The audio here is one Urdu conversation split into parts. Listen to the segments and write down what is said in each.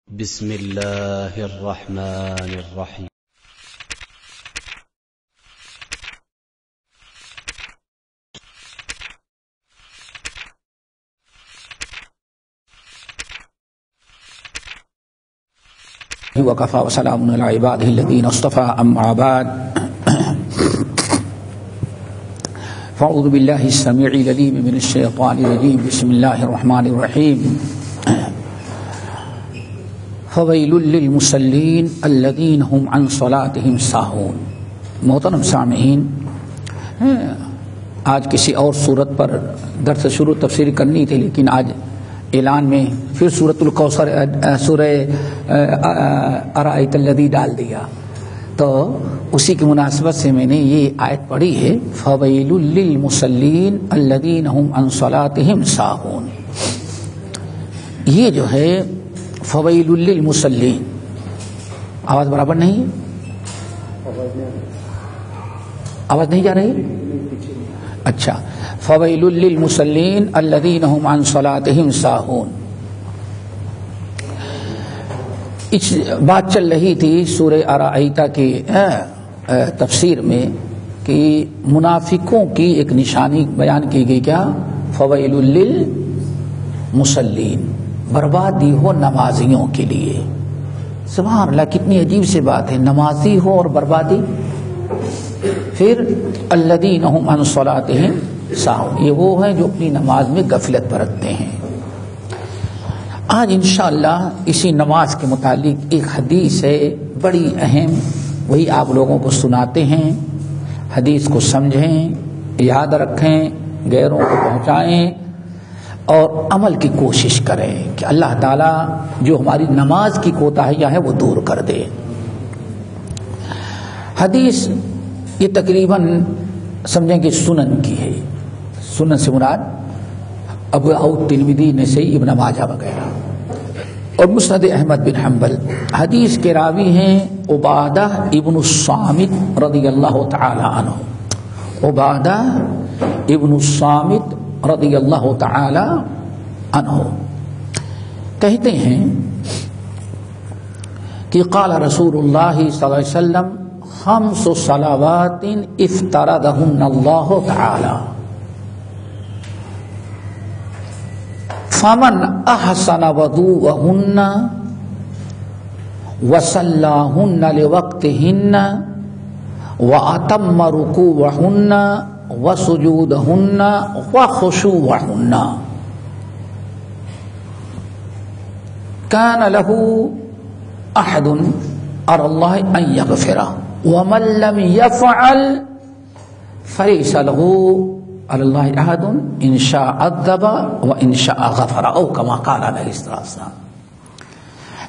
بسم الله الرحمن الرحيم. وكفى وسلام على عباده الذين اصطفى أما بعد فأعوذ بالله السميع العليم من الشيطان الرجيم بسم الله الرحمن الرحيم فويل للمصلين الذين هم عن صلاتهم ساهون. محترم سامعین، آج کسی اور صورت پر درس شروع تفسیر کرنی تھی، لیکن آج اعلان میں پھر سورۃ الکوثر سورہ ارأیت الذی ڈال دیا، تو اسی کی مناسبت سے میں نے یہ آیت پڑھی ہے فویل للمصلین الذین هم عن صلاتهم ساہون. یہ جو ہے فویل للمصلین، آواز برابر نہیں ہے؟ آواز نہیں جا رہی؟ اچھا، فویل للمصلین الذین هم عن صلاتهم ساہون. بات چل رہی تھی سورہ ارأیت کی تفسیر میں کہ منافقوں کی ایک نشانی بیان کی گئی، کیا؟ فویل للمصلین، بربادی ہو نمازیوں کے لیے. سبحان اللہ، کتنی عجیب سی بات ہے، نمازی ہو اور بربادی. پھر الذین هم عن صلاتهم ساہون، یہ وہ ہیں جو اپنی نماز میں غفلت برتتے ہیں. آج انشاءاللہ اسی نماز کے متعلق ایک حدیث ہے بڑی اہم، وہی آپ لوگوں کو سناتے ہیں. حدیث کو سمجھیں، یاد رکھیں، غیروں کو پہنچائیں اور عمل کی کوشش کریں کہ اللہ تعالیٰ جو ہماری نماز کی کوتاہیاں ہیں وہ دور کر دے. حدیث یہ تقریباً سمجھیں کہ سنن کی ہے. سنن سے مراد ابو داؤد، ترمذی، نسائی، ابن ماجہ وغیرہ، اور مسند احمد بن حنبل. حدیث کے راوی ہیں عبادہ ابن الصامت رضی اللہ تعالی عنہ. عبادہ ابن الصامت رضی اللہ تعالی عنہ کہتے ہیں کہ قال رسول اللہ صلی اللہ علیہ وسلم خمس صلوات افترضہن اللہ تعالی فمن احسن وضوءہن وصلاہن لوقتہن واتم رکوعہن وسجودہن وخشوعہن کان لہ احد ارى اللہ ان یغفرہ ومن لم يفعل فليس له على الله احد ان شاء عذب وان شاء غفر او كما قال علیہ السلام.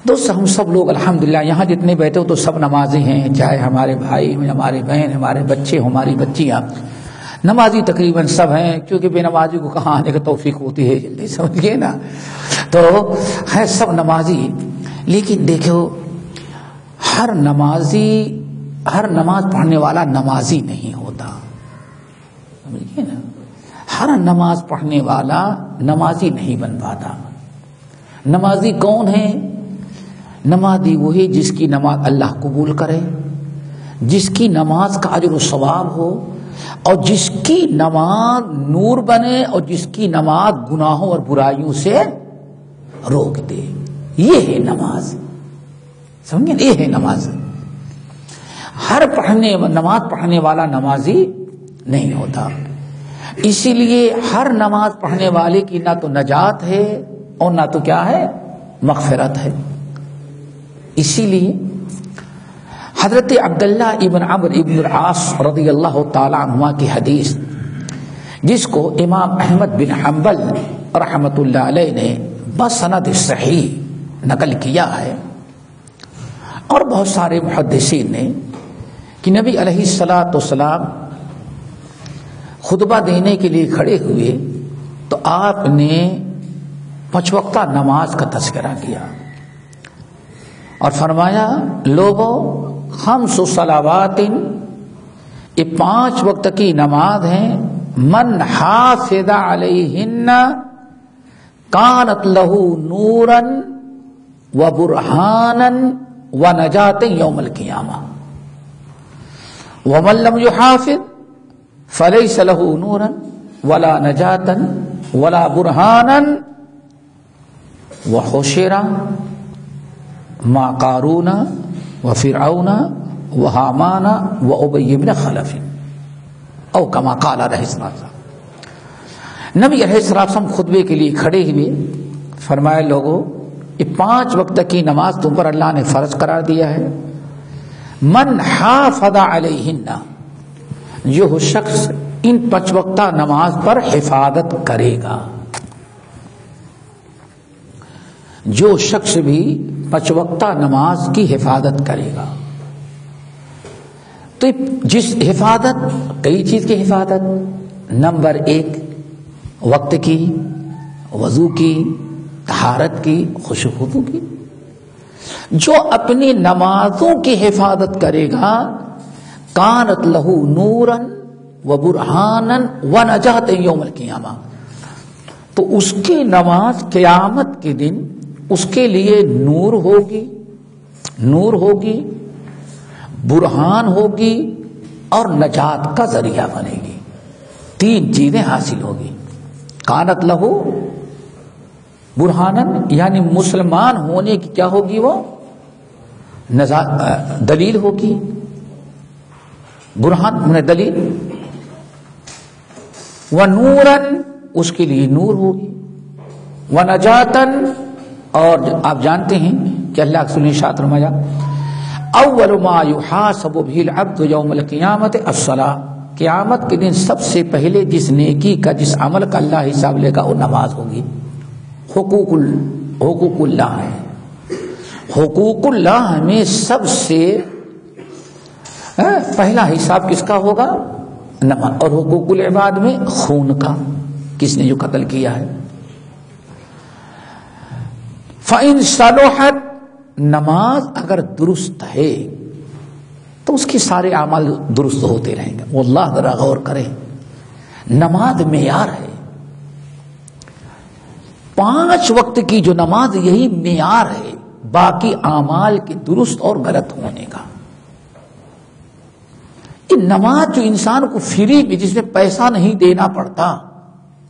دوست، ہم سب لوگ الحمدللہ یہاں جتنے بیٹھے ہو تو سب نمازی ہیں، چاہے ہمارے بھائی، ہمارے بہن، ہمارے بچے، ہماری بچیاں، نمازی تقریباً سب ہیں، کیونکہ بے نمازی کو کہاں آنے کی توفیق ہوتی ہے، جلدی سمجھئے نا. تو ہے سب نمازی، لیکن دیکھو ہر نماز پڑھنے والا نمازی نہیں ہوتا. سمجھئے نا، ہر نماز پڑھنے والا نمازی نہیں بن پاتا. نمازی کون ہے؟ نمازی وہی جس کی نماز اللہ قبول کرے، جس کی نماز کا اجر و ثواب ہو، اور جس کی نماز نور بنے، اور جس کی نماز گناہوں اور برائیوں سے روک دے. یہ ہے نماز. سمجھیں، یہ ہے نماز. ہر نماز پڑھنے والا نمازی نہیں ہوتا. اسی لیے ہر نماز پڑھنے والے کی نہ تو نجات ہے اور نہ تو کیا ہے، مغفرت ہے. اسی لیے حضرت عبداللہ ابن عمرو ابن العاص رضی اللہ تعالی عنہما کی حدیث، جس کو امام احمد بن حنبل رحمۃ اللہ علیہ نے بسند صحیح نقل کیا ہے، اور بہت سارے محدثین نے، کہ نبی علیہ الصلاۃ والسلام خطبہ دینے کے لیے کھڑے ہوئے تو آپ نے 5 وقتہ نماز کا تذکرہ کیا اور فرمایا، لوگو خمس صلوات، یہ 5 وقت کی نماز ہیں، من حافظ علیہن کانت لہو نوراً وبرہانا ونجات یوم القیامہ ومن لم یحافظ فلیس لہ نورا ولا نجاتا ولا برہانا وحشر مع قارون وفرعون وہامان وابی بن خلف او کما قال علیہ السلام. نبی علیہ السلام خطبے کے لیے کھڑے ہوئے فرمایا لوگوں یہ 5 وقت کی نماز تم پر اللہ نے فرض قرار دیا ہے. من حافظ علیہن جو شخص ان 5 وقتہ نماز پر حفاظت کرے گا. جو شخص بھی 5 وقتہ نماز کی حفاظت کرے گا تو جس حفاظت کئی چیز کی حفاظت. نمبر 1 وقت کی، وضو کی، طہارت کی، خشوع کی. جو اپنی نمازوں کی حفاظت کرے گا کانت لہو نورا وبرہانا ونجات یوم القیامہ تو اس کی نماز قیامت کے دن اس کے لیے نور ہوگی، برہان ہوگی اور نجات کا ذریعہ بنے گی. 3 چیزیں حاصل ہوگی. کانت لہو برہانن یعنی مسلمان ہونے کی کیا ہوگی وہ دلیل ہوگی. برہان میں دلیل. ونورن اس کے لیے نور ہوگی. ونجاتن اور آپ جانتے ہیں کہ اللہ کے رسول نے ارشاد فرمایا اول ما یحاسب به العبد یوم القیامت الصلاۃ. قیامت کے دن سب سے پہلے جس نیکی کا جس عمل کا اللہ حساب لے گا وہ نماز ہوگی. حقوق اللہ ہے. حقوق اللہ میں سب سے پہلا حساب کس کا ہوگا؟ نماز. اور حقوق العباد میں خون کا، کس نے جو قتل کیا ہے. فَإِن صَلُحَتْ نماز اگر درست ہے تو اس کے سارے اعمال درست ہوتے رہیں گے. واللہ ذرا غور کریں، نماز معیار ہے. 5 وقت کی جو نماز یہی معیار ہے باقی اعمال کے درست اور غلط ہونے کا. یہ نماز جو انسان کو فری بھی جس میں پیسہ نہیں دینا پڑتا،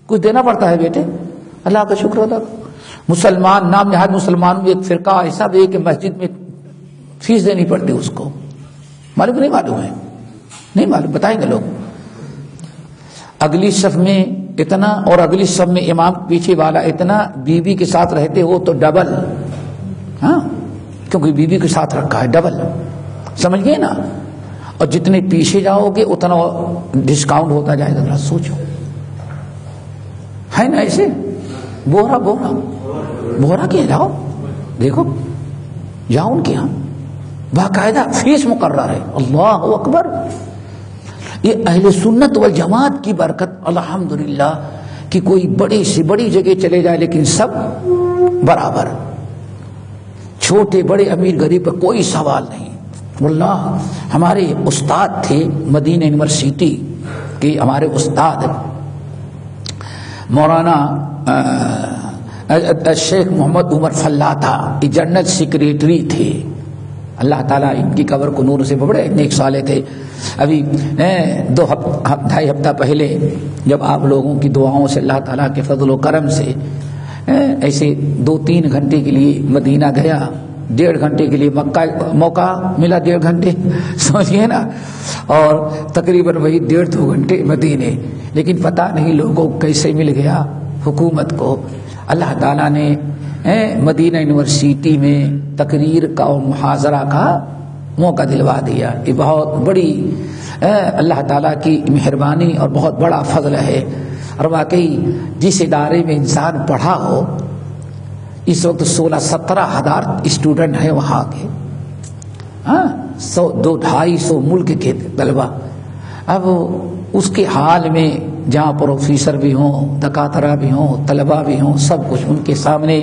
کچھ دینا پڑتا ہے بیٹے، اللہ کا شکر ادا کرو. مسلمان نام نہاد مسلمانوں میں ایک فرقہ ایسا بھی ہے کہ مسجد میں فیس دینی پڑتی اس کو. معلوم نہیں معلوم ہے؟ نہیں معلوم، بتائیں گے لوگ. اگلی صف میں اتنا اور اگلی صف میں امام پیچھے والا اتنا، بیوی کے ساتھ رہتے ہو تو ڈبل. ہاں کیونکہ بیوی کے ساتھ رکھا ہے ڈبل، سمجھ گئے نا. اور جتنے پیچھے جاؤ گے اتنا ڈسکاؤنٹ ہوتا جائے گا. ذرا سوچو، ہے نا ایسے؟ بورا کیا جاؤ دیکھو، جاؤ ان کے یہاں باقاعدہ فیس مقرر ہے. اللہ اکبر. یہ اہل سنت والجماعت کی برکت الحمدللہ کہ کوئی بڑی سے بڑی جگہ چلے جائے لیکن سب برابر، چھوٹے بڑے امیر غریب پر کوئی سوال نہیں. واللہ ہمارے استاد تھے مدینہ یونیورسٹی کے، ہمارے استاد مولانا شیخ محمد عمر فلاح یہ جنرل سیکریٹری تھے. اللہ تعالیٰ ان کی قبر کو نور سے بڑے نیک صالح تھے. ابھی 2-2.5 ہفتہ پہلے جب آپ لوگوں کی دعاؤں سے اللہ تعالیٰ کے فضل و کرم سے ایسے 2-3 گھنٹے کے لیے مدینہ گیا، 1.5 گھنٹے کے لیے مکہ موقع ملا، 1.5 گھنٹے سمجھیے نا، اور تقریباً وہی 1.5-2 گھنٹے مدینے. لیکن پتہ نہیں لوگوں کو کیسے مل گیا، حکومت کو اللہ تعالیٰ نے مدینہ یونیورسٹی میں تقریر کا اور محاضرہ کا موقع دلوا دیا. یہ بہت بڑی اللہ تعالیٰ کی مہربانی اور بہت بڑا فضل ہے. اور واقعی جس ادارے میں انسان پڑھا ہو، اس وقت 16-17 ہزار اسٹوڈنٹ ہیں وہاں کے، 100-250 ملک کے طلبا. اب اس کے حال میں جہاں پروفیسر بھی ہوں، دکاترہ بھی ہوں، طلبا بھی ہوں، سب کچھ ان کے سامنے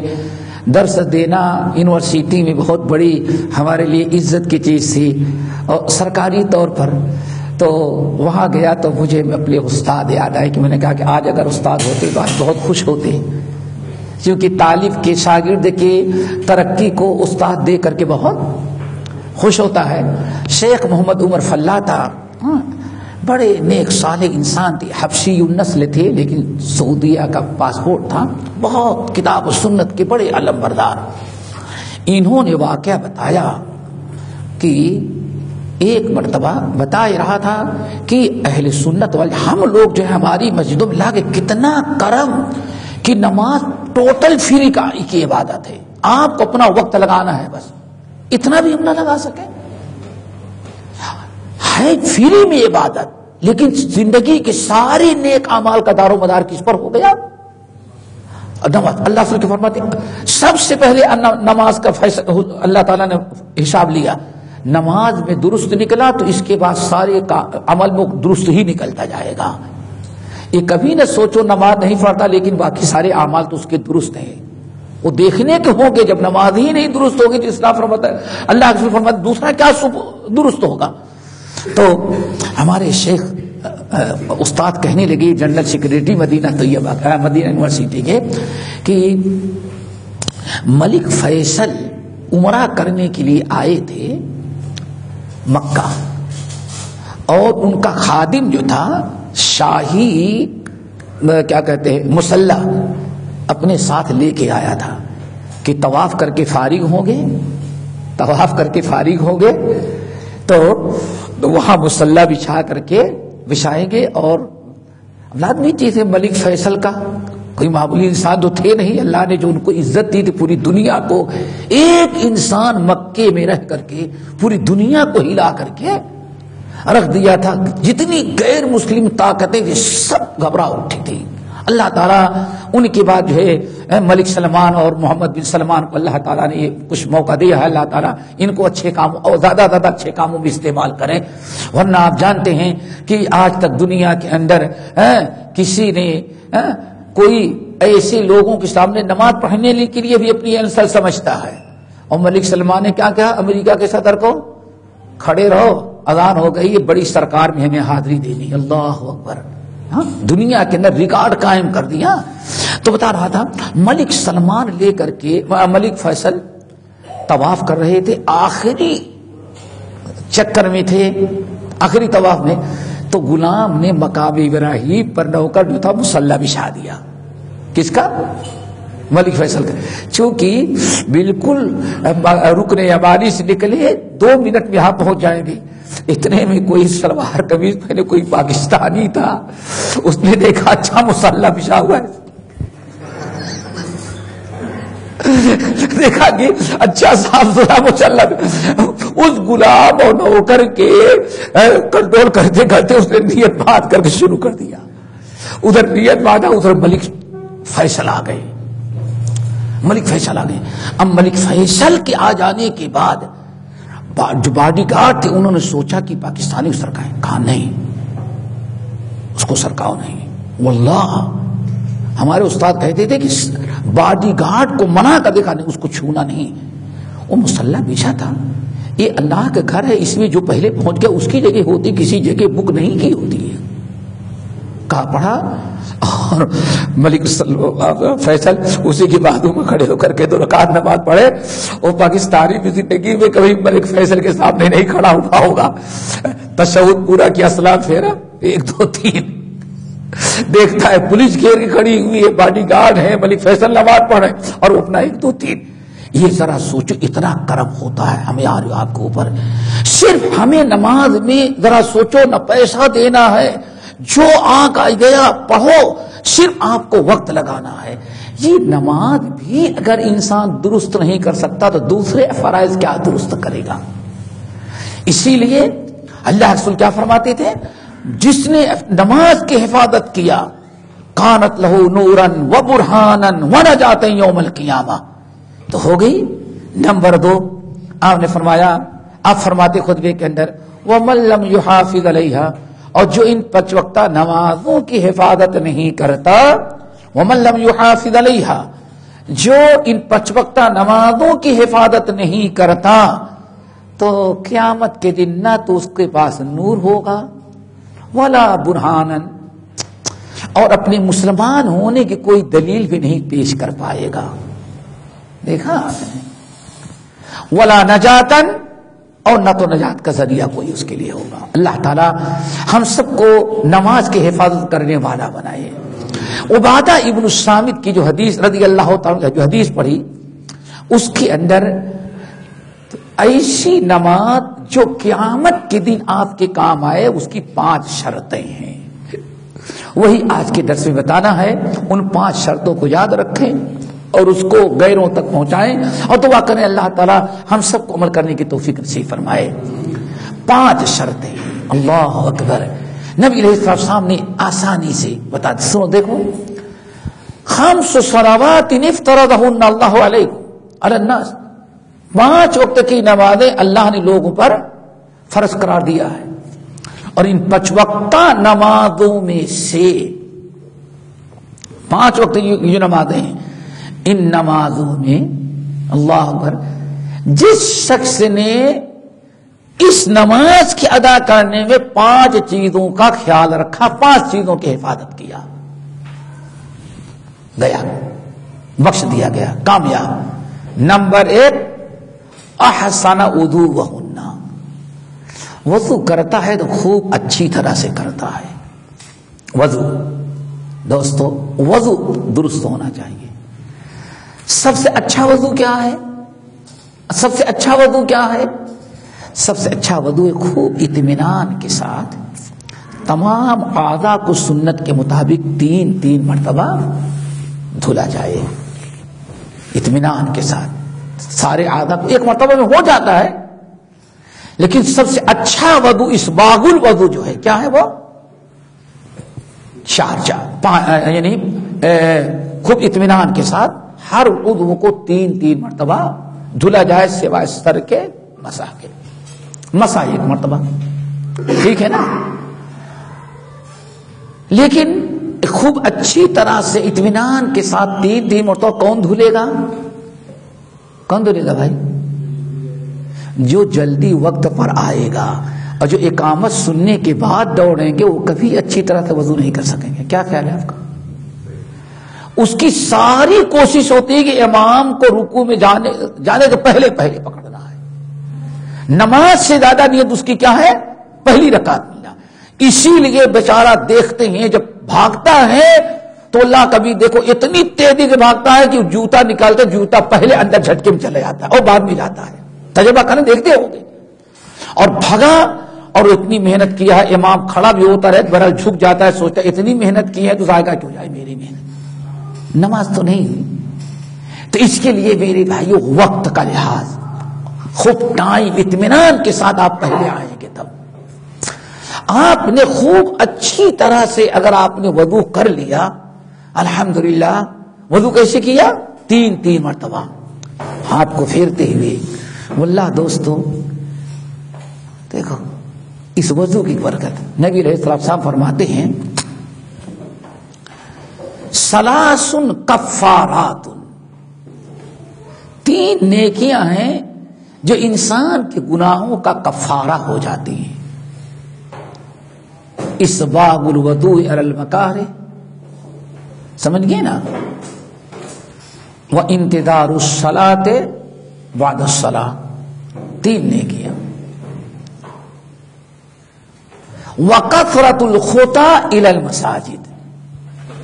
درس دینا یونیورسٹی میں بہت بڑی ہمارے لیے عزت کی چیز تھی. اور سرکاری طور پر تو وہاں گیا تو مجھے اپنے استاد یاد آئے کہ میں نے کہا کہ آج اگر استاد ہوتے تو آج بہت خوش ہوتے. کیونکہ طالب کے شاگرد کے ترقی کو استاد دے کر کے بہت خوش ہوتا ہے. شیخ محمد عمر فلاح تھا، بڑے نیک صالح انسان تھے، حبشی النسل تھے، لیکن سعودیہ کا پاسپورٹ تھا، بہت کتاب و سنت کے بڑے علم بردار. انہوں نے واقعہ بتایا کہ ایک مرتبہ بتا رہا تھا کہ اہل سنت والے ہم لوگ جو ہے ہماری مسجدوں میں لاگے کتنا کرم کہ نماز ٹوٹل فری کی عبادت ہے، آپ کو اپنا وقت لگانا ہے، بس اتنا بھی ہم نہ لگا سکے، ہے فری میں عبادت، لیکن زندگی کے سارے نیک اعمال کا دار و مدار کس پر ہو گیا؟ نماز. اللہ کے فرماتے سب سے پہلے نماز کا فیصلہ اللہ تعالیٰ نے حساب لیا، نماز میں درست نکلا تو اس کے بعد سارے عمل میں درست ہی نکلتا جائے گا. یہ کبھی نہ سوچو نماز نہیں پڑھتا لیکن باقی سارے اعمال تو اس کے درست ہیں، وہ دیکھنے کے ہوں گے. جب نماز ہی نہیں درست ہوگی تو اصلاح فرماتا ہے اللہ کے فرماتا ہے دوسرا کیا درست ہوگا. تو ہمارے شیخ استاد کہنے لگے جنرل سیکریٹری مدینہ طیبہ مدینہ یونیورسٹی کے کہ ملک فیصل عمرہ کرنے کے لیے آئے تھے مکہ، اور ان کا خادم جو تھا شاہی کیا کہتے ہیں مسلح اپنے ساتھ لے کے آیا تھا کہ طواف کر کے فارغ ہوں گے تو وہاں مسلح بچھا کر کے بچھائیں گے. اور لازمی چیز ہے ملک فیصل کا کوئی معمولی انسان تو تھے نہیں، اللہ نے جو ان کو عزت دی تھی پوری دنیا کو، ایک انسان مکے میں رہ کر کے پوری دنیا کو ہلا کر کے رکھ دیا تھا. جتنی غیر مسلم طاقتیں تھیں سب گھبرا اٹھی تھی. اللہ تعالیٰ ان کے بعد جو ہے ملک سلمان اور محمد بن سلمان کو اللہ تعالیٰ نے کچھ موقع دیا ہے، اللہ تعالیٰ ان کو اچھے کاموں اور زیادہ اچھے کاموں میں استعمال کریں. ورنہ آپ جانتے ہیں کہ آج تک دنیا کے اندر کسی نے کوئی ایسے لوگوں کے سامنے نماز پڑھنے کے لیے بھی اپنی انسل سمجھتا ہے. اور ملک سلمان نے کیا کہا امریکہ کے صدر کو، کھڑے رہو اذان ہو گئی، یہ بڑی سرکار میں ہمیں حاضری دینی. اللہ اکبر، دنیا کے اندر ریکارڈ قائم کر دیا. تو بتا رہا تھا ملک سلمان لے کر کے ملک فیصل طواف کر رہے تھے، آخری چکر میں تھے، آخری طواف میں. تو غلام نے مقام ابراہیم پر نوکر جو تھا مسلح بچھا دیا. کس کا؟ ملک فیصل کا. چونکہ بالکل رکن یمانی سے نکلے 2 منٹ میں یہاں پہنچ جائیں گے، اتنے میں کوئی سلوار قمیض پہنے کوئی پاکستانی تھا، اس نے دیکھا اچھا مسلح بچھا ہوا ہے، دیکھا کہ اچھا صاف ستھرا مسلح. اس غلام اور نوکر کے کنٹرول کرتے کرتے اس نے نیت بات کر کے شروع کر دیا. ادھر نیت باندھا، ادھر ملک فیصل آ گئے. اب ملک فیصل کے آ جانے کے بعد جو باڈی گارڈ تھے انہوں نے سوچا کہ پاکستانی کو سرکائیں، کہا نہیں اس کو سرکاؤ نہیں. واللہ ہمارے استاد کہتے تھے کہ باڈی گارڈ کو منع کر دکھا نہیں، اس کو چھونا نہیں. وہ مسلح بچھا تھا، یہ اللہ کا گھر ہے، اس میں جو پہلے پہنچ گیا اس کی جگہ ہوتی، کسی جگہ بک نہیں کی ہوتی ہے. کہا پڑھا اور ملک فیصل اسی کی باتوں میں کھڑے ہو کر کے 2 رکعت نماز پڑھے. اور پاکستانی بھی زندگی میں کبھی ملک فیصل کے سامنے نہیں کھڑا ہوا ہوگا. تشہد پورا کیا، سلام پھیرا، 1 2 3، دیکھتا ہے پولیس گھیر کے کھڑی ہوئی ہے، باڈی گارڈ ہے، ملک فیصل نماز پڑھ رہے اور اپنا 1 2 3. یہ ذرا سوچو اتنا کرم ہوتا ہے ہمیں آپ کے اوپر. صرف ہمیں نماز میں ذرا سوچو، نہ پیسہ دینا ہے، جو آنکھ آ گیا پڑھو، صرف آپ کو وقت لگانا ہے. یہ نماز بھی اگر انسان درست نہیں کر سکتا تو دوسرے فرائض کیا درست کرے گا. اسی لیے اللہ رسول کیا فرماتے تھے، جس نے نماز کی حفاظت کیا کانت لہو نورن و برہانن و نجات یوم القیامہ. تو ہو گئی. نمبر 2 آپ نے فرمایا، آپ فرماتے خطبے کے اندر وَمَن لَّمْ يُحَافِظْ عَلَيْهَا، اور جو ان 5 وقتہ نمازوں کی حفاظت نہیں کرتا، وَمَن لَّمْ يُحَافِظْ عَلَيْهَا، جو ان 5 وقتہ نمازوں کی حفاظت نہیں کرتا تو قیامت کے دن نہ تو اس کے پاس نور ہوگا ولا برہانن، اور اپنے مسلمان ہونے کی کوئی دلیل بھی نہیں پیش کر پائے گا. دیکھا ولا نجاتن، اور نہ تو نجات کا ذریعہ کوئی اس کے لیے ہوگا. اللہ تعالی ہم سب کو نماز کی حفاظت کرنے والا بنائے. عبادہ ابن الصامت کی جو حدیث رضی اللہ تعالی جو حدیث پڑھی، اس کے اندر ایسی نماز جو قیامت کے دن آپ کے کام آئے، اس کی 5 شرطیں ہیں. وہی آج کے درس میں بتانا ہے. ان 5 شرطوں کو یاد رکھیں اور اس کو غیروں تک پہنچائیں اور دعا کریں اللہ تعالی ہم سب کو عمل کرنے کی توفیق نصیب فرمائے. 5 شرطیں. اللہ اکبر. نبی علیہ السلام نے آسانی سے بتا دی. سنو دیکھو، 5 صلوات افترضہن اللہ علیکم علی الناس، 5 وقت کی نمازیں اللہ نے لوگوں پر فرض قرار دیا ہے. اور ان 5 وقتہ نمازوں میں سے 5 وقت جو نمازیں ہیں، ان نمازوں میں اللہ اکبر جس شخص نے اس نماز کی ادا کرنے میں 5 چیزوں کا خیال رکھا، 5 چیزوں کی حفاظت کیا، گیا بخش دیا گیا، کامیاب. نمبر 1 احسن وضوءہن، وضو کرتا ہے تو خوب اچھی طرح سے کرتا ہے. وضو دوستو، وضو درست ہونا چاہیے. سب سے اچھا وضو کیا ہے؟ سب سے اچھا وضو کیا ہے؟ سب سے اچھا وضو خوب اطمینان کے ساتھ تمام اعضاء کو سنت کے مطابق 3 مرتبہ دھلا جائے. اطمینان کے ساتھ سارے اعضاء کو 1 مرتبہ میں ہو جاتا ہے، لیکن سب سے اچھا وضو اسباغ الوضو جو ہے کیا ہے؟ وہ 4 یعنی خوب اطمینان کے ساتھ ہر عضو کو 3 مرتبہ دھلا جائے سوائے سر کے مسح کے. مسح 1 مرتبہ ٹھیک ہے نا، لیکن خوب اچھی طرح سے اطمینان کے ساتھ 3 مرتبہ کون دھلے گا؟ کون دھلے گا بھائی؟ جو جلدی وقت پر آئے گا اور جو اقامت سننے کے بعد دوڑیں گے وہ کبھی اچھی طرح سے وضو نہیں کر سکیں گے. کیا خیال ہے آپ کا؟ اس کی ساری کوشش ہوتی ہے کہ امام کو رکوع میں جانے سے پہلے پکڑنا ہے. نماز سے زیادہ نیت اس کی کیا ہے؟ پہلی رکعت ملنا. اسی لیے بیچارہ دیکھتے ہیں جب بھاگتا ہے تو اللہ کبھی دیکھو اتنی تیزی سے بھاگتا ہے کہ جوتا نکالتے جوتا پہلے اندر جھٹکے میں چلے جاتا ہے اور بعد میں جاتا ہے. تجربہ کرنے دیکھتے ہو گے. اور بھگا اور اتنی محنت کیا ہے، امام کھڑا بھی ہوتا رہے بہرحال جھک جاتا ہے، سوچتا ہے اتنی محنت کی ہے تو ذائقہ کیوں جائے میری محنت، نماز تو نہیں ہوئی. تو اس کے لیے میرے بھائیو وقت کا لحاظ، خوب ٹائم اطمینان کے ساتھ آپ پہلے آئیں گے. تب آپ نے خوب اچھی طرح سے اگر آپ نے وضو کر لیا، الحمدللہ. وضو کیسے کیا؟ 3 مرتبہ ہاتھ کو پھیرتے ہوئے. واللہ دوستو دیکھو اس وضو کی برکت. نبی علیہ السلام فرماتے ہیں ثلاث کفارات، 3 نیکیاں ہیں جو انسان کے گناہوں کا کفارہ ہو جاتی ہیں. اسباغ الوضوء علی المکارہ، سمجھ گئے نا، وانتظار الصلاۃ بعد الصلاۃ، 3 نیکیاں. وکثرۃ الخطی الی المساجد،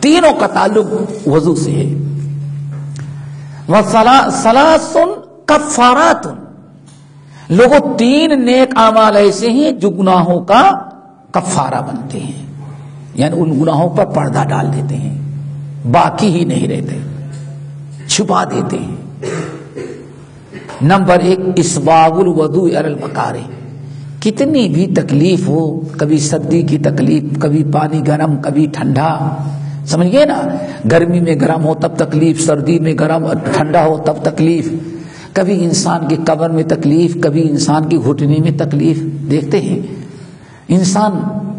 تینوں کا تعلق وضو سے ہے. وثلاث کفارات، لوگوں 3 نیک اعمال ایسے ہیں جو گناہوں کا کفارہ بنتے ہیں، یعنی ان گناہوں پر پردہ ڈال دیتے ہیں، باقی ہی نہیں رہتے، چھپا دیتے ہیں. نمبر 1 اسباغ الوضوء علی المکارہ. کتنی بھی تکلیف ہو، کبھی سردی کی تکلیف، کبھی پانی گرم، کبھی ٹھنڈا، سمجھ گئے نا، گرمی میں گرم ہو تب تکلیف، سردی میں گرم ٹھنڈا ہو تب تکلیف، کبھی انسان کی کمر میں تکلیف، کبھی انسان کی گھٹنے میں تکلیف. دیکھتے ہیں انسان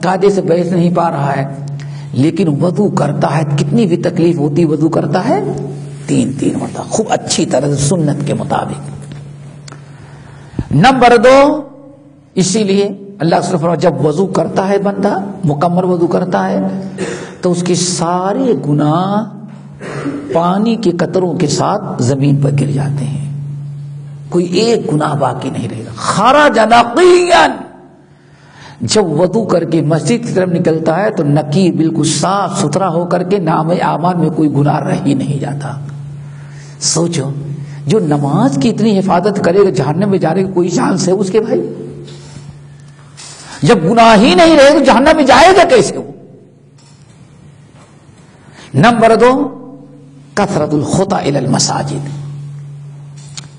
قاعدے سے بیٹھ نہیں پا رہا ہے لیکن وضو کرتا ہے، کتنی بھی تکلیف ہوتی وضو کرتا ہے 3 مرتبہ خوب اچھی طرح سے سنت کے مطابق. نمبر 2 اسی لیے اللہ کے رسول جب وضو کرتا ہے بندہ مکمل وضو کرتا ہے تو اس کے سارے گناہ پانی کے قطروں کے ساتھ زمین پر گر جاتے ہیں، کوئی ایک گناہ باقی نہیں رہے گا. خرج نقیًا، جب وضو کر کے مسجد کی طرف نکلتا ہے تو نقی بالکل صاف ستھرا ہو کر کے نام اعمال میں کوئی گناہ رہ ہی نہیں جاتا. سوچو جو نماز کی اتنی حفاظت کرے گا جہنم میں جانے کی کوئی چانس ہے اس کے بھائی؟ جب گناہ ہی نہیں رہے تو جہنم میں جائے گا کیسے وہ؟ نمبر 2 کثرت الخطا الی المساجد.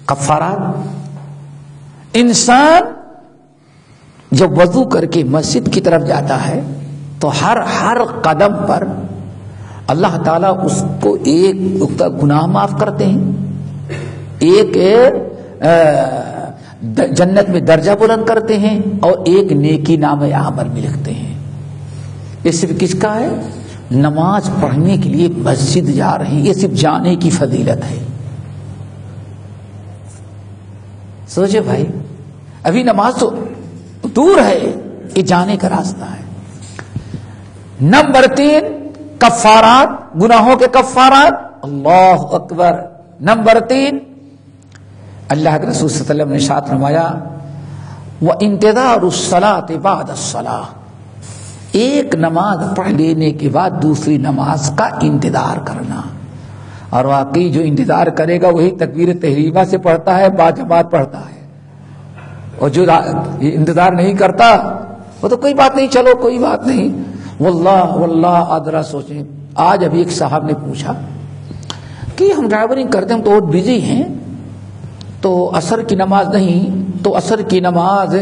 کفارات، انسان جب وضو کر کے مسجد کی طرف جاتا ہے تو ہر قدم پر اللہ تعالیٰ اس کو ایک گناہ معاف کرتے ہیں، ایک جنت میں درجہ بلند کرتے ہیں اور ایک نیکی نام عمل میں لکھتے ہیں. یہ صرف کس کا ہے؟ نماز پڑھنے کے لیے مسجد جا رہے ہیں، یہ صرف جانے کی فضیلت ہے. سوچے بھائی، ابھی نماز تو دور ہے، یہ جانے کا راستہ ہے. نمبر 3 کفارات، گناہوں کے کفارات. اللہ اکبر. نمبر 3 اللہ کے رسول صلی اللہ علیہ وسلم نے ارشاد فرمایا وَإِنْتِظَارُ الصَّلَاةِ بَعْدَ الصَّلَاةِ، ایک نماز پڑھ لینے کے بعد دوسری نماز کا انتظار کرنا. اور واقعی جو انتظار کرے گا وہی تکبیر تحریمہ سے پڑھتا ہے، با جماعت پڑھتا ہے. اور جو انتظار نہیں کرتا وہ تو کوئی بات نہیں، چلو کوئی بات نہیں. واللہ آدرا سوچیں. آج ابھی ایک صاحب نے پوچھا کہ ہم ڈرائیورنگ کرتے ہیں تو بہت بزی ہیں تو عصر کی نماز نہیں، تو عصر کی نماز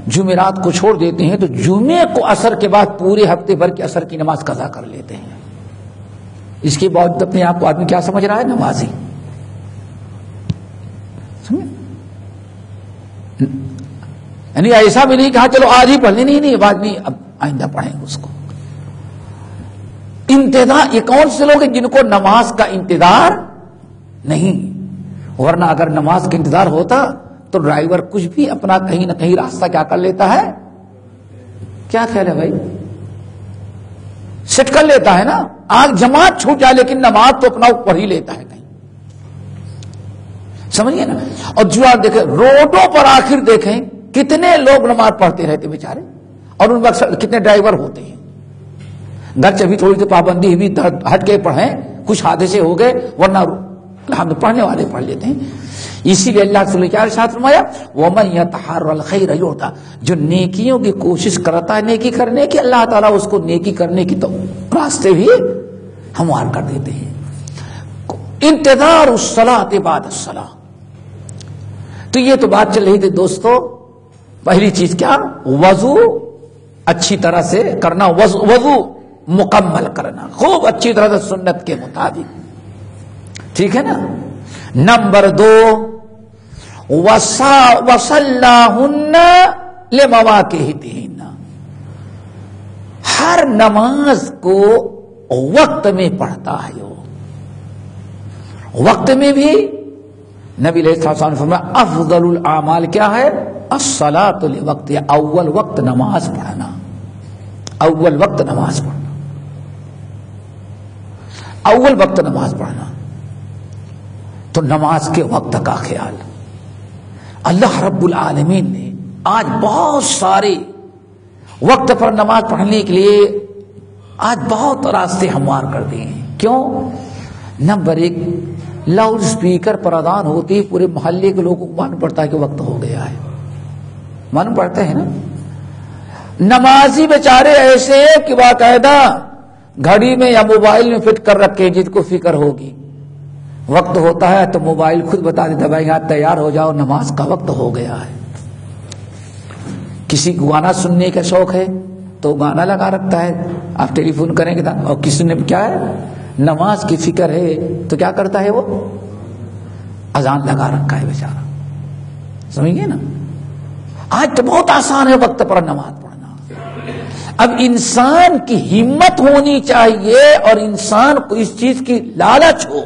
جمعرات کو چھوڑ دیتے ہیں تو جمعے کو عصر کے بعد پورے ہفتے بھر کی عصر کی نماز قضا کر لیتے ہیں. اس کے باوجود اپنے آپ کو آدمی کیا سمجھ رہا ہے؟ نمازی. یعنی ایسا بھی نہیں کہا چلو آج ہی پڑھ لیں، نہیں بعد میں اب آئندہ پڑھیں گے اس کو. انتظار، یہ کون سے لوگ ہیں جن کو نماز کا انتظار نہیں؟ ورنہ اگر نماز کا انتظار ہوتا تو ڈرائیور کچھ بھی اپنا کہیں نہ کہیں راستہ کیا کر لیتا ہے. کیا خیال ہے بھائی؟ سیٹ کر لیتا ہے نا. آج جماعت چھوٹ جائے لیکن نماز تو اپنا پڑھ ہی لیتا ہے کہیں. سمجھیے نا. اور جو آپ دیکھیں روڈوں پر آخر دیکھیں کتنے لوگ نماز پڑھتے رہتے بیچارے، اور ان میں کتنے ڈرائیور ہوتے ہیں. گرچہ ابھی تھوڑی سی پابندی بھی ہٹ کے پڑھیں، کچھ حادثے ہو گئے، ورنہ ہم پڑھنے والے پڑھ لیتے ہیں. اسی لیے اللہ نے کیا ارشاد فرمایا وَمَن يَتَحَرَّ الْخَيْرَ يُؤْتَ، جو نیکیوں کی کوشش کرتا ہے نیکی کرنے کی، اللہ تعالیٰ اس کو نیکی کرنے کی تو راستے بھی ہموار کر دیتے ہیں. انتظار الصلاۃ بعد الصلاۃ. تو یہ تو بات چل رہی تھی دوستو. پہلی چیز کیا؟ وضو اچھی طرح سے کرنا، وضو مکمل کرنا خوب اچھی طرح سے سنت کے مطابق، ٹھیک ہے نا. نمبر 2 وصلاہن لمواقعہن، ہر نماز کو وقت میں پڑھتا ہے. وہ وقت میں بھی نبی علیہ السلام نے فرمایا افضل الاعمال کیا ہے؟ الصلاۃ لوقت، اول وقت نماز پڑھنا. اول وقت نماز پڑھنا، اول وقت نماز پڑھنا. تو نماز کے وقت کا خیال اللہ رب العالمین نے آج بہت سارے وقت پر نماز پڑھنے کے لیے آج بہت راستے ہموار کر دیے ہیں. کیوں؟ نمبر 1 لاؤڈ سپیکر پر اذان ہوتی ہے، پورے محلے کے لوگوں کو معلوم پڑتا ہے کہ وقت ہو گیا ہے. معلوم پڑتا ہے نا. نمازی بیچارے ایسے کہ باقاعدہ گھڑی میں یا موبائل میں فٹ کر رکھے جس کو فکر ہوگی. وقت ہوتا ہے تو موبائل خود بتا دیتا بھائی یہاں تیار ہو جاؤ نماز کا وقت ہو گیا ہے. کسی کو گانا سننے کا شوق ہے تو گانا لگا رکھتا ہے، آپ ٹیلی فون کریں گے. اور کسی نے کیا ہے نماز کی فکر ہے تو کیا کرتا ہے وہ اذان لگا رکھا ہے بیچارہ. سمجھیے نا. آج تو بہت آسان ہے وقت پر نماز پڑھنا. اب انسان کی ہمت ہونی چاہیے اور انسان کو اس چیز کی لالچ ہو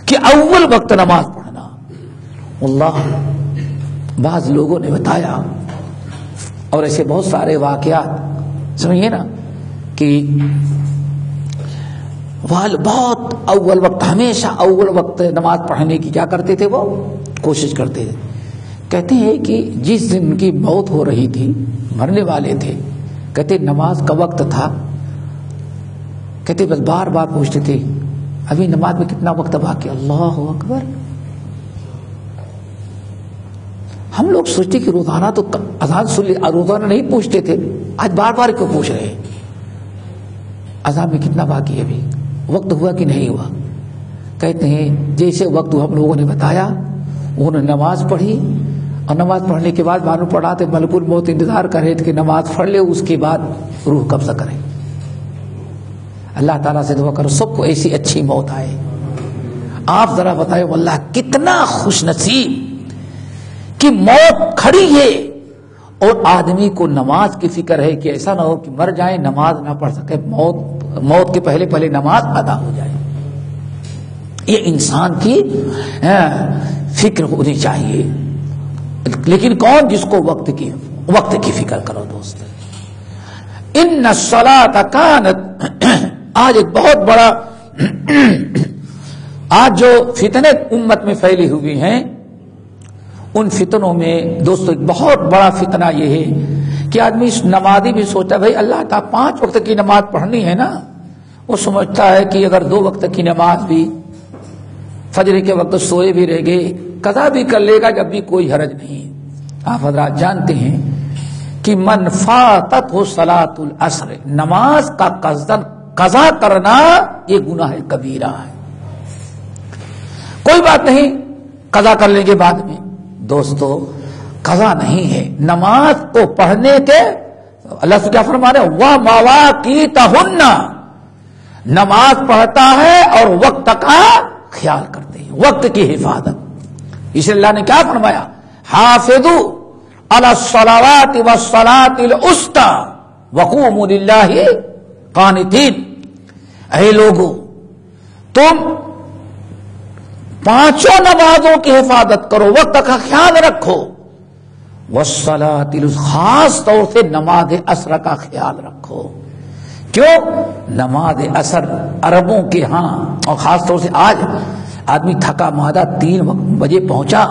کہ اول وقت نماز پڑھنا. اللہ بعض لوگوں نے بتایا اور ایسے بہت سارے واقعات سمجھیے نا کہ بہت اول وقت، ہمیشہ اول وقت نماز پڑھنے کی کیا کرتے تھے، وہ کوشش کرتے تھے. کہتے ہیں کہ جس دن کی موت ہو رہی تھی، مرنے والے تھے، کہتے نماز کا وقت تھا، کہتے بس بار بار پوچھتے تھے ابھی نماز میں کتنا وقت باقی. اللہ اکبر. ہم لوگ سوچتے کہ روزانہ تو اذان سن لی، روزانہ نہیں پوچھتے تھے، آج بار بار کیوں پوچھ رہے ہیں اذان میں کتنا باقی ہے، ابھی وقت ہوا کہ نہیں ہوا. کہتے ہیں جیسے وقت ہم لوگوں نے بتایا انہوں نے نماز پڑھی، اور نماز پڑھنے کے بعد معلوم پڑا تو ملک الموت انتظار کر رہے تھے کہ نماز پڑھ لے، اس کے بعد روح قبضہ کرے. اللہ تعالیٰ سے دعا کرو سب کو ایسی اچھی موت آئے. آپ ذرا بتائیں واللہ کتنا خوش نصیب کہ موت کھڑی ہے اور آدمی کو نماز کی فکر ہے کہ ایسا نہ ہو کہ مر جائے نماز نہ پڑھ سکے، موت کے پہلے نماز ادا ہو جائے. یہ انسان کی فکر ہونی چاہیے. لیکن کون؟ جس کو وقت کی فکر کرو دوست. ان الصلاۃ کانت، آج ایک بہت بڑا آج جو فتنے امت میں پھیلی ہوئی ہیں، ان فتنوں میں دوستو ایک بہت بڑا فتنہ یہ ہے کہ آدمی نمازی بھی سوچتا ہے بھائی اللہ تعالیٰ 5 وقت کی نماز پڑھنی ہے نا، وہ سمجھتا ہے کہ اگر 2 وقت کی نماز بھی فجر کے وقت سوئے بھی رہ گئے قضا بھی کر لے گا جب بھی کوئی حرج نہیں. آپ حضرات جانتے ہیں کہ من فاتت ہو صلاۃ العصر، نماز کا قضا کرنا یہ گناہ کبیرہ ہے. کوئی بات نہیں قضا کر لیں گے بعد میں. دوستو قضا نہیں ہے، نماز کو پڑھنے کے اللہ سے کیا فرما رہے وہ مواقیتہن، نماز پڑھتا ہے اور وقت کا خیال کرتے ہیں، وقت کی حفاظت. اس لیے اللہ نے کیا فرمایا حافظوا علی الصلوات والصلاۃ الوسطی وقوموا للہ قانتین. اے لوگو تم 5 نمازوں کی حفاظت کرو، وقت کا خیال رکھو. والصلاۃ خاص طور سے نماز عصر کا خیال رکھو. کیوں؟ نماز عصر عربوں کے ہاں اور خاص طور سے آج آدمی تھکا مادہ 3 بجے پہنچا،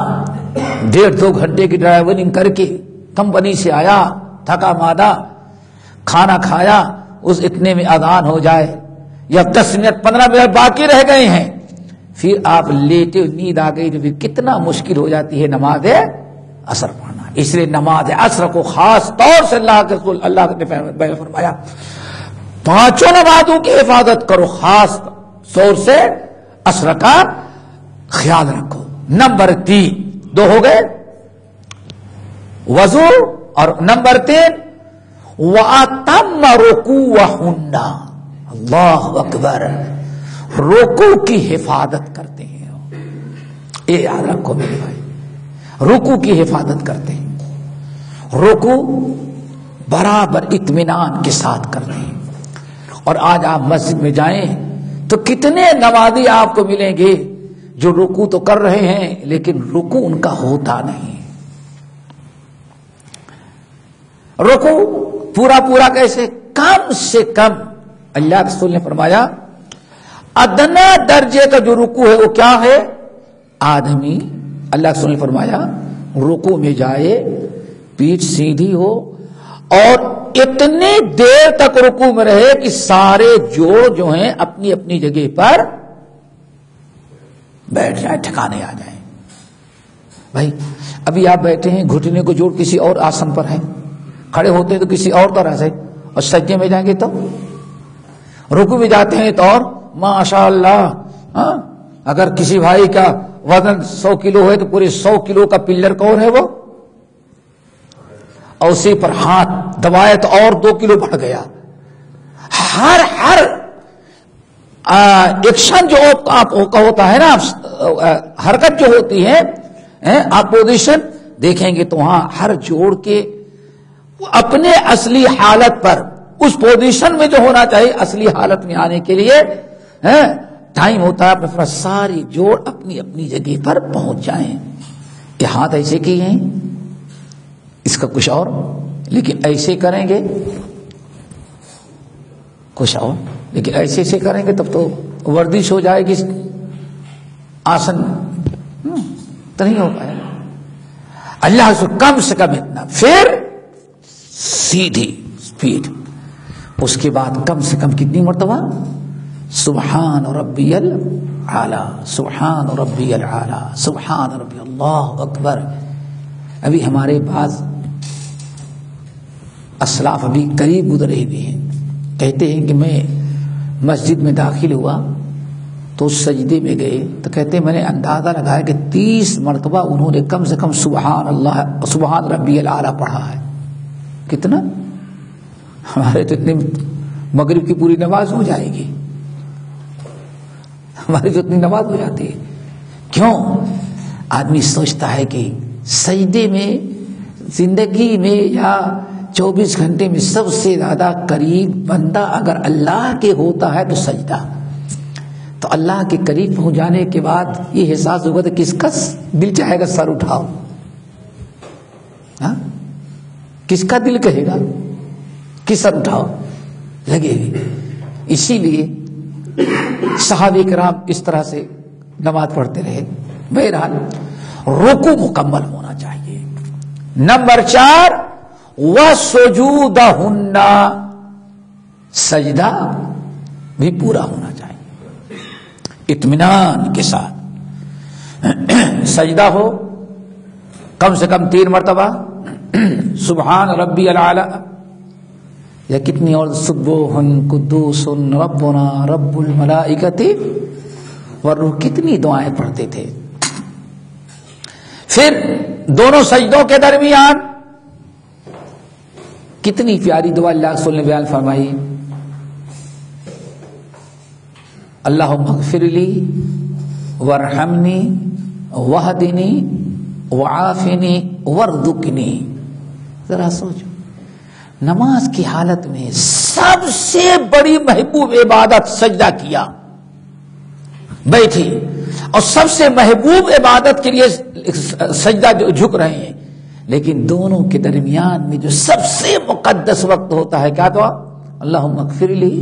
1.5-2 گھنٹے کی ڈرائیورنگ کر کے کمپنی سے آیا تھکا مادہ، کھانا کھایا، اس اتنے میں اذان ہو جائے یا 10 منٹ 15 منٹ باقی رہ گئے ہیں، پھر آپ لیٹے نیند آ گئی تو پھر کتنا مشکل ہو جاتی ہے نماز عصر پڑھنا. اس لیے نماز عصر کو خاص طور سے اللہ کے رسول اللہ نے فرمایا 5 نمازوں کی حفاظت کرو، خاص طور سے عصر کا خیال رکھو. نمبر 3 2 ہو گئے وضو، اور نمبر 3 وَأَتَمَّ رُكُوعَهُنَّ. اللہ اکبر، رکوع کی حفاظت کرتے ہیں. یہ یاد رکھو میرے بھائی، رکوع کی حفاظت کرتے ہیں، رکوع برابر اطمینان کے ساتھ کرتے ہیں. اور آج آپ مسجد میں جائیں تو کتنے نمازی آپ کو ملیں گے جو رکوع تو کر رہے ہیں لیکن رکوع ان کا ہوتا نہیں. رکوع پورا کیسے؟ کم سے کم اللہ رسول نے فرمایا ادنا درجے کا جو رکوع ہے وہ کیا ہے؟ آدمی اللہ رسول نے فرمایا رکوع میں جائے، پیٹھ سیدھی ہو اور اتنی دیر تک رکوع میں رہے کہ سارے جوڑ جو ہیں اپنی اپنی جگہ پر بیٹھ جائیں، ٹھکانے آ جائیں. بھائی ابھی آپ بیٹھے ہیں، گھٹنے کو جوڑ کسی اور آسن پر ہے، کھڑے ہوتے ہیں تو کسی اور طرح سے، اور سجدے میں جائیں گے تو، رکوع میں جاتے ہیں تو اور ماشاء اللہ اگر کسی بھائی کا وزن 100 کلو ہے تو پورے 100 کلو کا پلر کون ہے وہ، اور اسی پر ہاتھ دبائے تو اور 2 کلو بڑھ گیا. ہر ایکشن جو آپ کا ہوتا ہے نا، حرکت جو ہوتی ہے، آپ پوزیشن دیکھیں گے تو وہاں ہر جوڑ کے اپنے اصلی حالت پر، اس پوزیشن میں جو ہونا چاہیے اصلی حالت میں آنے کے لیے ٹائم ہوتا ہے. ساری جوڑ اپنی اپنی جگہ پر پہنچ جائیں. کہ ہاتھ ایسے کی ہیں، اس کا کچھ اور، لیکن ایسے کریں گے کچھ اور، لیکن ایسے کریں گے تب تو ورزش ہو جائے گی، آسن تو نہیں ہو پائے گا۔ اللہ سے کم اتنا، پھر سیدھی سپیڈ، اس کے بعد کم سے کم کتنی مرتبہ؟ سبحان ربی العالی، سبحان ربی العالی، سبحان ربی، اللہ اکبر۔ ابھی ہمارے بعض اسلاف ابھی قریب گزرے ہوئے ہیں، کہتے ہیں کہ میں مسجد میں داخل ہوا تو سجدے میں گئے تو کہتے ہیں میں نے اندازہ لگایا کہ 30 مرتبہ انہوں نے کم سے کم سبحان اللہ سبحان ربی العالی پڑھا ہے۔ کتنا؟ ہمارے تو اتنے مغرب کی پوری نماز ہو جائے گی، ہماری تو اتنی نماز ہو جاتی ہے۔ کیوں؟ آدمی سوچتا ہے کہ سجدے میں زندگی میں یا 24 گھنٹے میں سب سے زیادہ قریب بندہ اگر اللہ کے ہوتا ہے تو سجدہ، تو اللہ کے قریب پہنچ جانے کے بعد یہ احساس ہوگا تو کس کا دل چاہے گا سر اٹھاؤ؟ ہاں؟ کس کا دل کہے گا کہ سر اٹھاؤ؟ لگے ہوئے۔ اسی لیے صحابہ کرام اس طرح سے نماز پڑھتے رہے۔ بہرحال رکوع مکمل ہونا چاہیے۔ نمبر 4 وَسُجُودَهُنَّ، سجدہ بھی پورا ہونا چاہیے اطمینان کے ساتھ۔ سجدہ ہو کم سے کم 3 مرتبہ سبحان ربی العالی، یا کتنی اور سبوح قدوس ربنا رب الملائکۃ والروح، کتنی دعائیں پڑھتے تھے۔ پھر دونوں سجدوں کے درمیان کتنی پیاری دعا اللہ رسول نے بیان فرمائی، اللہم اغفر لی وارحمنی واہدنی وعافنی وارزقنی۔ ذرا سوچو، نماز کی حالت میں سب سے بڑی محبوب عبادت سجدہ کیا، بیٹھی، اور سب سے محبوب عبادت کے لیے سجدہ جو جھک رہے ہیں، لیکن دونوں کے درمیان میں جو سب سے مقدس وقت ہوتا ہے کیا دعا؟ اللہم اغفر لی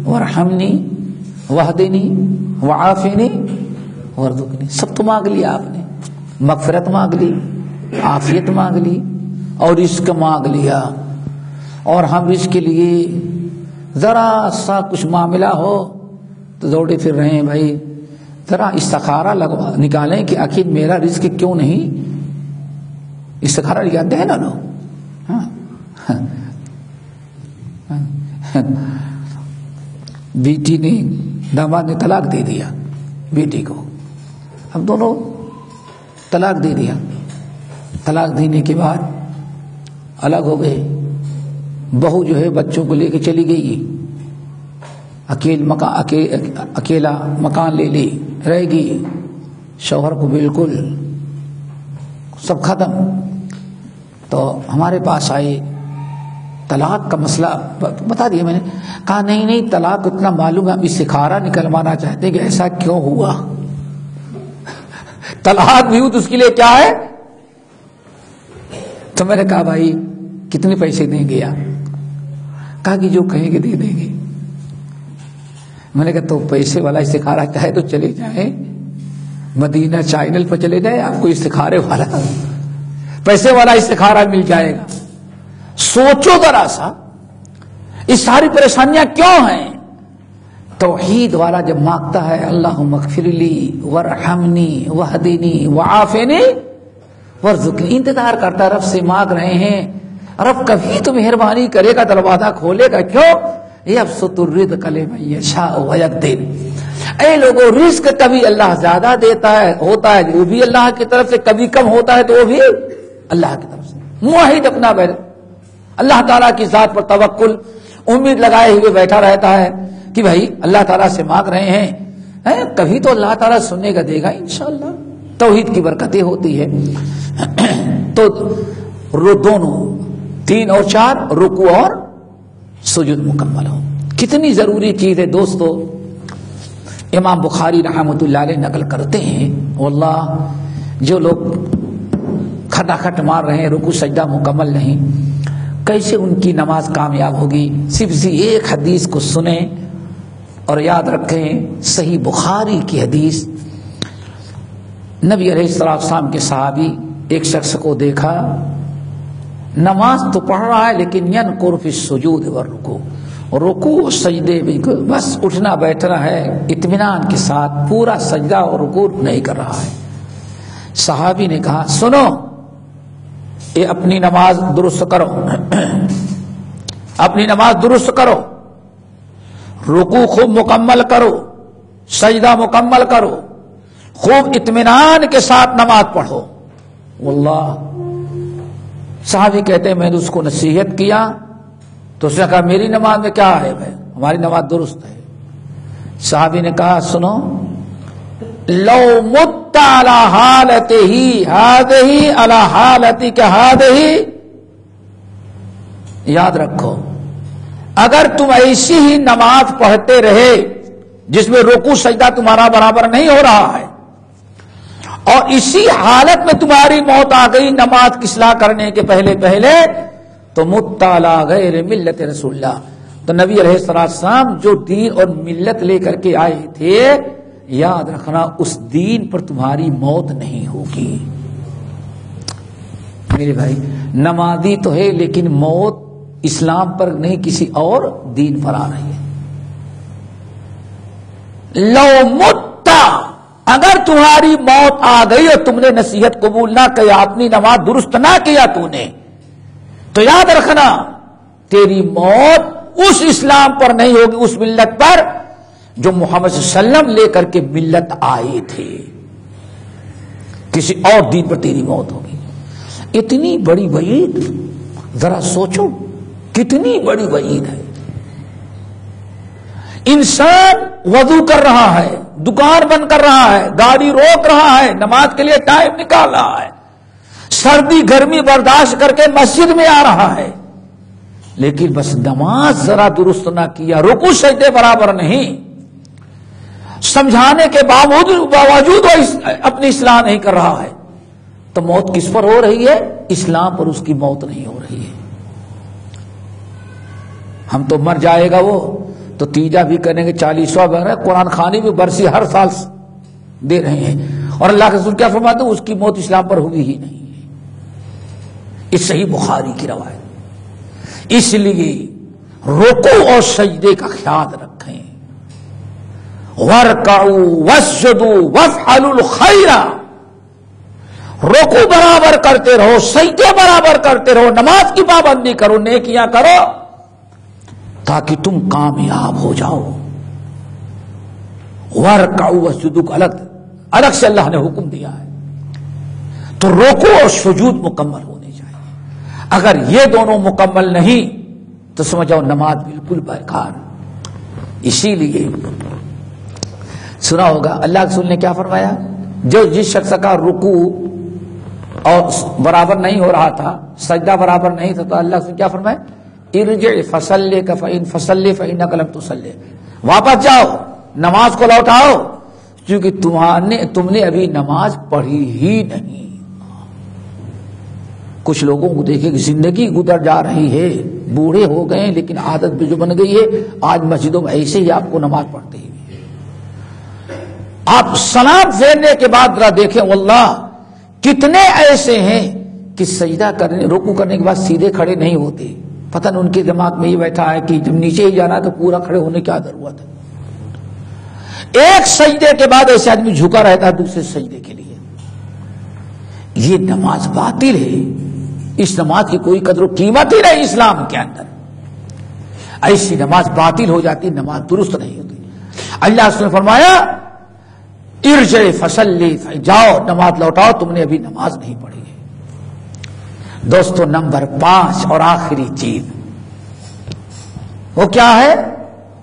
وارحمنی واہدنی وعافنی وارزقنی۔ سب تو مانگ لیا آپ نے، مغفرت مانگ لی، عافیت مانگ لی، اور رزق مانگ لیا۔ اور ہم رزق کے لیے ذرا سا کچھ معاملہ ہو تو دوڑے پھر رہے ہیں، بھائی ذرا استخارہ نکالیں کہ آخر میرا رزق کیوں نہیں۔ استخارہ نکالتے ہیں نا لوگ، بیٹی نے داماد نے طلاق دے دیا بیٹی کو، اب دونوں طلاق دے دیا، طلاق دینے کے بعد الگ ہو گئے، بہو جو ہے بچوں کو لے کے چلی گئی، اکیلا مکان لے لی، رہ گئی، شوہر کو بالکل سب ختم۔ تو ہمارے پاس آئے، طلاق کا مسئلہ بتا دیا میں نے، کہا نہیں طلاق اتنا معلوم ہے، ہم استخارہ نکلوانا چاہتے ہیں کہ ایسا کیوں ہوا، طلاق بھی ہو تو اس کے لیے کیا ہے۔ تو میں نے کہا بھائی کتنے پیسے دیں گے آپ؟ کہا کہ جو کہیں گے دے دیں گے۔ میں نے کہا تو پیسے والا استخارہ چاہے تو چلے جائیں مدینہ چینل پر چلے جائیں، آپ کو استخارے والا پیسے والا استخارہ مل جائے گا۔ سوچو ذرا سا یہ ساری پریشانیاں کیوں ہیں؟ توحید والا جب مانگتا ہے اللہم اغفر لی وارحمنی واہدنی وعافنی وارزقنی، انتظار کرتا ہے، رب سے مانگ رہے ہیں، رب کبھی تو مہربانی کرے گا، دروازہ کھولے گا۔ کیوں؟ یبسط الرزق لمن یشاء ویقدر۔ اے لوگوں، رزق کبھی اللہ زیادہ دیتا ہے، ہوتا ہے وہ بھی اللہ کی طرف سے، کبھی کم ہوتا ہے تو وہ بھی اللہ کی طرف سے۔ موحد اپنا اللہ تعالیٰ کی ذات پر توکل امید لگائے ہوئے بیٹھا رہتا ہے کہ بھائی اللہ تعالیٰ سے مانگ رہے ہیں، کبھی تو اللہ تعالیٰ سننے کا دے گا انشاءاللہ۔ توحید کی برکتیں ہوتی ہے۔ تو دونوں 3 اور 4 رکوع اور سجود مکمل ہو، کتنی ضروری چیز ہے دوستو۔ امام بخاری رحمۃ اللہ علیہ نقل کرتے ہیں، واللہ جو لوگ کھٹا کھٹ مار رہے ہیں رکوع سجدہ مکمل نہیں، کیسے ان کی نماز کامیاب ہوگی؟ صرف اسی ایک حدیث کو سنیں اور یاد رکھیں، صحیح بخاری کی حدیث، نبی علیہ السلام کے صحابی ایک شخص کو دیکھا نماز تو پڑھ رہا ہے لیکن ینقر فی السجود والرکوع، رکوع سجدے بس اٹھنا بیٹھنا ہے اطمینان کے ساتھ، پورا سجدہ اور رکوع نہیں کر رہا ہے۔ صحابی نے کہا سنو، یہ اپنی نماز درست کرو، اپنی نماز درست کرو، رکوع خوب مکمل کرو، سجدہ مکمل کرو، خوب اطمینان کے ساتھ نماز پڑھو۔ واللہ صحابی کہتے ہیں میں نے اس کو نصیحت کیا تو اس نے کہا میری نماز میں کیا ہے بھائی، ہماری نماز درست ہے۔ صحابی نے کہا سنو، لو مت علی حالتہ ہذہ علی حالتک ہذہ، یاد رکھو اگر تم ایسی ہی نماز پڑھتے رہے جس میں رکوع سجدہ تمہارا برابر نہیں ہو رہا ہے اور اسی حالت میں تمہاری موت آ گئی نماز کی اصلاح کرنے کے پہلے تو مت علی غیر ملت رسول اللہ، تو نبی علیہ السلام جو دین اور ملت لے کر کے آئے تھے، یاد رکھنا اس دین پر تمہاری موت نہیں ہوگی۔ میرے بھائی نمازی تو ہے لیکن موت اسلام پر نہیں کسی اور دین پر آ رہی ہے۔ لو متا، اگر تمہاری موت آ گئی اور تم نے نصیحت قبول نہ کیا، اپنی نماز درست نہ کیا تو نے، تو یاد رکھنا تیری موت اس اسلام پر نہیں ہوگی، اس ملت پر جو محمد صلی اللہ علیہ وسلم لے کر کے ملت آئے تھے، کسی اور دین پر تیری موت ہوگی۔ اتنی بڑی وعید، ذرا سوچو کتنی بڑی وعید ہے۔ انسان وضو کر رہا ہے، دکان بند کر رہا ہے، گاڑی روک رہا ہے، نماز کے لیے ٹائم نکال رہا ہے، سردی گرمی برداشت کر کے مسجد میں آ رہا ہے، لیکن بس نماز ذرا درست نہ کیا، رکوع سجدے برابر نہیں، سمجھانے کے باوجود وہ اپنی اصلاح نہیں کر رہا ہے، تو موت کس پر ہو رہی ہے؟ اسلام پر اس کی موت نہیں ہو رہی ہے۔ ہم تو مر جائے گا وہ تو تیجا بھی کریں گے، 40واں بن رہا ہے، قرآن خوانی بھی برسی ہر سال دے رہے ہیں، اور اللہ کے رسول کیا فرماتے ہیں؟ اس کی موت اسلام پر ہوگی ہی نہیں۔ اس صحیح بخاری کی روایت۔ اس لیے رکوع اور سجدے کا خیال رکھیں، وَارْكَعُوا وَاسْجُدُوا وَافْعَلُوا الْخَيْرَ، رکوع برابر کرتے رہو، سجدے برابر کرتے رہو، نماز کی پابندی کرو، نیکیاں کرو تاکہ تم کامیاب ہو جاؤ۔ وَارْكَعُوا وَاسْجُدُوا کو الگ سے اللہ نے حکم دیا ہے، تو رکوع اور سجود مکمل ہونے چاہیے۔ اگر یہ دونوں مکمل نہیں تو سمجھو نماز بالکل بیکار۔ اسی لیے سنا ہوگا اللہ کے رسول نے کیا فرمایا، جو جس شخص کا رکوع اور برابر نہیں ہو رہا تھا، سجدہ برابر نہیں تھا، تو اللہ کے رسول کیا فرمایا، ارجع فصلی فإنک لم تصلی، واپس جاؤ نماز کو لوٹاؤ کیونکہ تم نے ابھی نماز پڑھی ہی نہیں۔ کچھ لوگوں کو دیکھیں کہ زندگی گزر جا رہی ہے، بوڑھے ہو گئے لیکن عادت بھی جو بن گئی ہے، آج مسجدوں میں ایسے ہی آپ کو نماز پڑھتے ہی آپ سلام پھیرنے کے بعد ذرا دیکھیں، واللہ کتنے ایسے ہیں کہ سجدہ کرنے رکوع کرنے کے بعد سیدھے کھڑے نہیں ہوتے، پتہ نہیں ان کے دماغ میں یہ بیٹھا ہے کہ جب نیچے ہی جانا ہے تو پورا کھڑے ہونے کی کیا ضرورت ہے۔ ایک سجدے کے بعد ایسے آدمی جھکا رہتا ہے دوسرے سجدے کے لیے، یہ نماز باطل ہے، اس نماز کی کوئی قدر و قیمت ہی نہیں اسلام کے اندر۔ ایسی نماز باطل ہو جاتی، نماز درست نہیں ہوتی۔ اللہ نے فرمایا ارجع فصلی، جاؤ نماز لوٹاؤ، تم نے ابھی نماز نہیں پڑھی ہے۔ دوستو نمبر 5 اور آخری چیز وہ کیا ہے،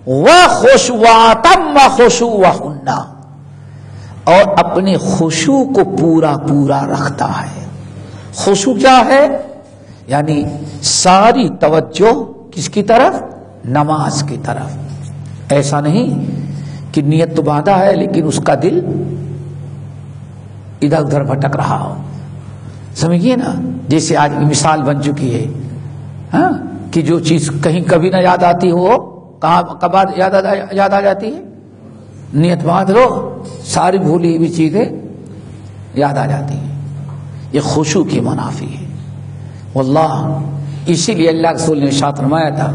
وَخُشُوَعَتَمَّ خُشُوعَهُنَّ، اور اپنے خشوع کو پورا رکھتا ہے۔ خشوع کیا ہے؟ یعنی ساری توجہ کس کی طرف؟ نماز کی طرف۔ ایسا نہیں کہ نیت تو باندھا ہے لیکن اس کا دل ادھر ادھر بھٹک رہا ہو، سمجھیے نا، جیسے آج کی مثال بن چکی ہے ہاں کہ جو چیز کہیں کبھی نہ یاد آتی ہو کہاں کب یاد آ جاتی ہے؟ نیت باندھ لو ساری بھولی ہوئی چیزیں یاد آ جاتی ہیں. یہ خشوع کی منافی ہے واللہ. اسی لیے اللہ رسول نے ارشاد فرمایا تھا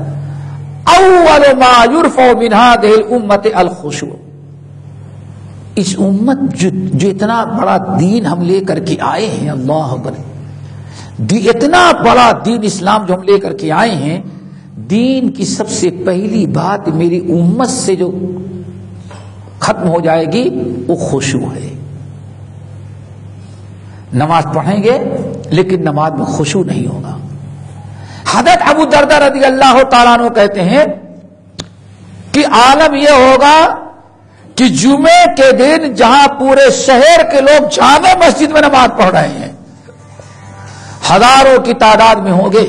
اول ما یرفع من هذه الامه الخشوع. اس امت جو اتنا بڑا دین ہم لے کر کے آئے ہیں، اللہ اکبر، اتنا بڑا دین اسلام جو ہم لے کر کے آئے ہیں، دین کی سب سے پہلی بات میری امت سے جو ختم ہو جائے گی وہ خشوع ہے. نماز پڑھیں گے لیکن نماز میں خشوع نہیں ہوگا. حضرت ابو درداء رضی اللہ تعالیٰ عنہ کہتے ہیں کہ عالم یہ ہوگا کہ جمعے کے دن جہاں پورے شہر کے لوگ جامع مسجد میں نماز پڑھ رہے ہیں، ہزاروں کی تعداد میں ہوں گے،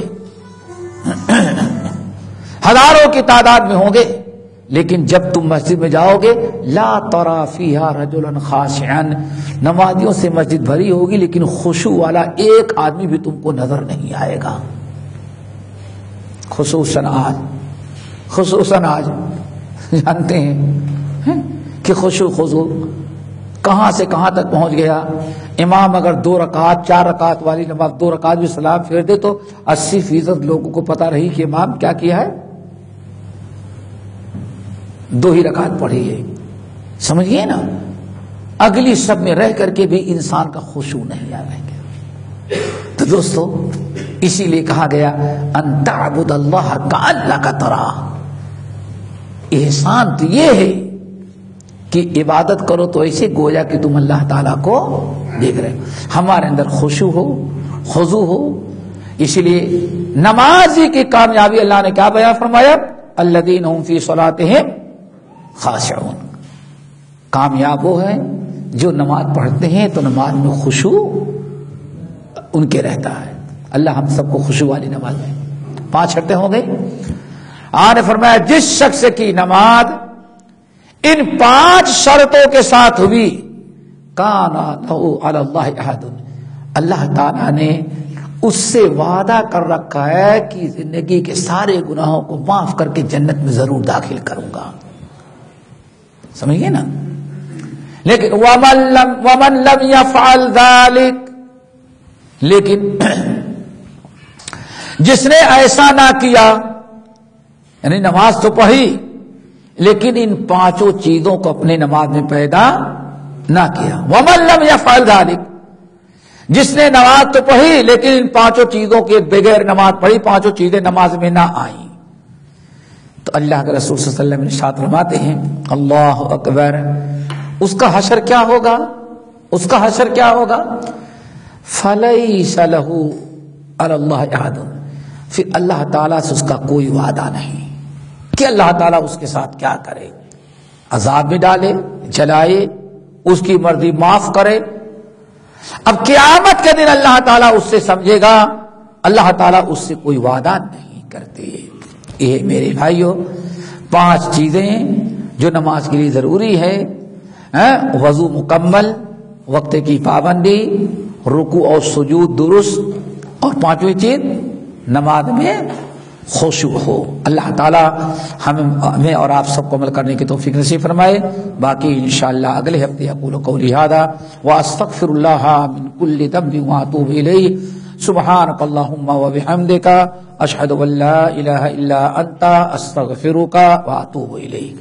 ہزاروں کی تعداد میں ہوں گے، لیکن جب تم مسجد میں جاؤ گے لا ترى فيها رجلا خاشعا، نمازیوں سے مسجد بھری ہوگی لیکن خشوع والا ایک آدمی بھی تم کو نظر نہیں آئے گا. خصوصاً آج جانتے ہیں کہ خشوع خضوع کہاں سے کہاں تک پہنچ گیا. امام اگر 2 رکعت 4 رکعت والی نماز 2 رکعت بھی سلام پھیر دے تو 80% لوگوں کو پتا رہی کہ امام کیا کیا ہے، 2 ہی رکعت پڑھی ہے. سمجھئے نا، اگلی سب میں رہ کر کے بھی انسان کا خشوع نہیں آئے گا. تو دوستو اسی لیے کہا گیا ان تعبد اللہ کأنک تراہ. احسان تو یہ ہے کہ عبادت کرو تو ایسے گویا کہ تم اللہ تعالیٰ کو دیکھ رہے. ہمارے اندر خشوع ہو، خضوع ہو. اسی لیے نمازی کی کامیابی اللہ نے کیا بیان فرمایا، الذین هم فی صلاتہم خاشعون. کامیاب وہ ہیں جو نماز پڑھتے ہیں تو نماز میں خشوع ان کے رہتا ہے. اللہ ہم سب کو خشوع والی نماز میں 5 شرطیں ہو گئی. آپ نے فرمایا جس شخص کی نماز ان 5 شرطوں کے ساتھ ہوئی کان لہ علی اللہ عہد، اللہ تعالیٰ نے اس سے وعدہ کر رکھا ہے کہ زندگی کے سارے گناہوں کو معاف کر کے جنت میں ضرور داخل کروں گا. سمجھئے نا. لیکن ومن لم يفعل ذلك، لیکن جس نے ایسا نہ کیا، یعنی نماز تو پڑھی لیکن ان 5 چیزوں کو اپنے نماز میں پیدا نہ کیا. ومن لم يفعل ذلك، جس نے نماز تو پڑھی لیکن ان 5 چیزوں کے بغیر نماز پڑھی، 5 چیزیں نماز میں نہ آئیں، تو اللہ کے رسول صلی اللہ علیہ وسلم نے ارشاد فرماتے ہیں اللہ اکبر، اس کا حشر کیا ہوگا، اس کا حشر کیا ہوگا، فلیس لہ علی اللہ عہد، پھر اللہ تعالیٰ سے اس کا کوئی وعدہ نہیں کہ اللہ تعالیٰ اس کے ساتھ کیا کرے، عذاب میں ڈالے، جلائے، اس کی مرضی معاف کرے. اب قیامت کے دن اللہ تعالیٰ اس سے سمجھے گا، اللہ تعالیٰ اس سے کوئی وعدہ نہیں کرتے. یہ میرے بھائیو 5 چیزیں جو نماز کے لیے ضروری ہے، وضو مکمل، وقت کی پابندی، رکوع اور سجود درست، اور 5ویں چیز نماز میں خشوع ہو. اللہ تعالیٰ ہمیں اور آپ سب کو عمل کرنے کی توفیق نصیب فرمائے. باقی انشاءاللہ اگلے ہفتے اقول قولی ھذا واستغفر اللہ من کل ذنب واتوب الیہ. سبحانک اللہم وبحمدک اشہد ان لا الہ الا انت استغفرک واتوب الیک.